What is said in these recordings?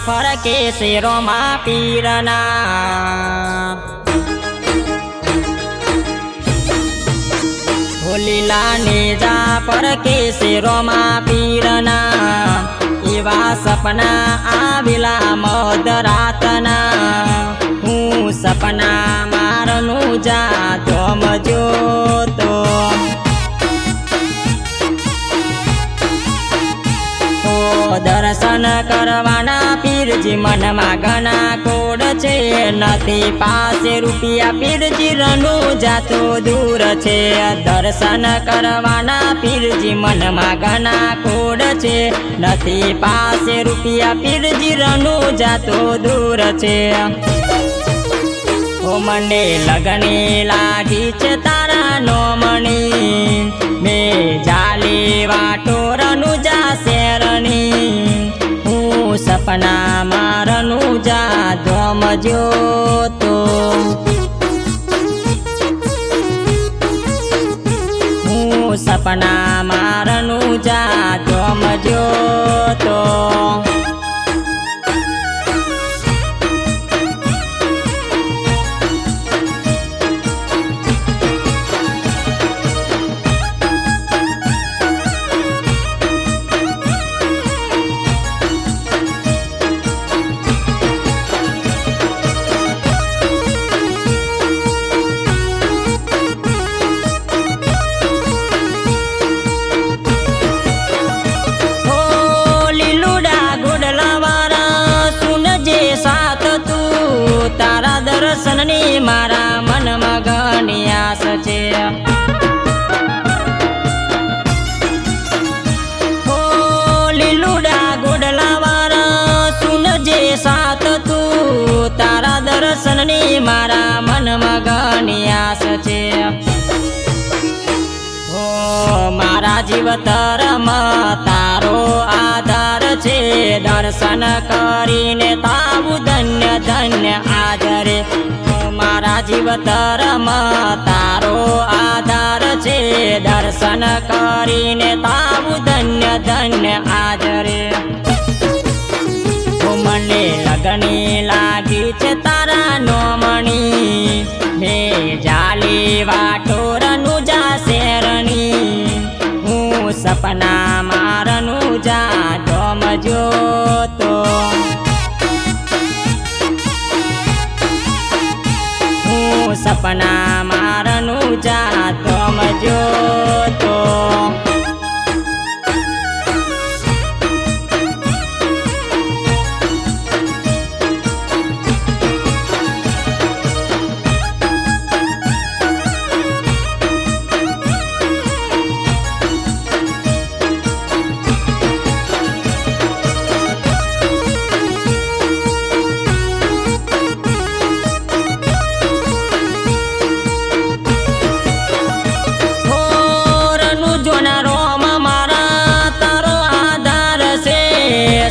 ફરકે શેરોમાં પીરના લીલા નેજા ફરકે શેરોમાં પીરના એવા સપના આવેલા મધરાતના હું સપના મારનું જાતો મજોતો દર્શન કરવાના પીરજી મનમાં ઘણા કોડ છે નથી પાસે રૂપિયા પીરજી રનું જાતો દૂર છે દર્શન કરવાના પીરજી મનમાં ઘણા કોડ છે નથી પાસે રૂપિયા પીરજી રનું જાતો દૂર છે ઓ મને લગને લાગી છે તારા નો મણી મેં જાલી વાટો રનું જા શેરની હું સપના મારનું જા ધોમ જોતો હું સપના મારનું જા ધોમ જોતો દર્શનની મારા મનમાં ઘણી આસ છે હો લીલુડા ગોડલા વાળા સુનજે સાથ તું તારા દર્શનની મારા મનમાં ઘણી આસ છે હો મારા જીવતરમાં તારો આધાર છે દર્શન કરીને તાવું ધન્ય ધન્ય આદરે મારા જીવતરમાં તારો આધાર છે દર્શન કરીને તાવું ધન્ય ધન્ય આદરે મને લગની લાગી છે તારા નો મણી મેં જાલી વાટોરનું જા શેરની હું સપના મારનું જા ધોમ જોતો હું સપના મારનું જા ધોમ જોતો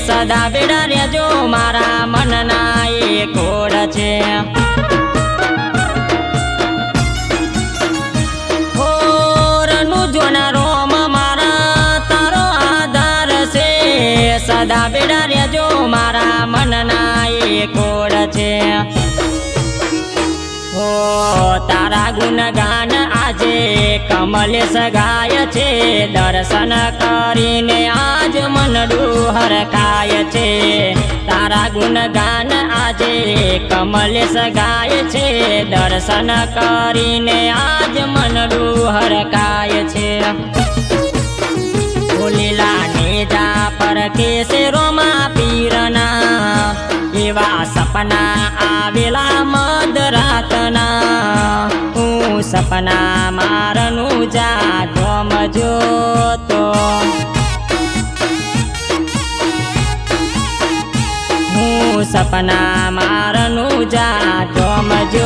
સદા બેડા રેજો મારા મનના એ કોડ છે હોરનું જોના રોમ મારા તારો આધાર છે સદા બેડા રેજો મારા મનના એ કોડ છે હો તારા ગુણગાન આજે કમલેશ ગાય છે દર્શન કરીને આજ મનડું હરકાય છે તારા ગુણગાન આજે કમલેશ ગાય છે દર્શન કરીને આજ મનડું હરકાય છે લીલા નેજા પર શેરોમાં પીરના એવા સપના આવેલા મધરાતના હું સપના મારનું જા ધોમ જોતો હું સપના મારનું જા ધોમ જોતો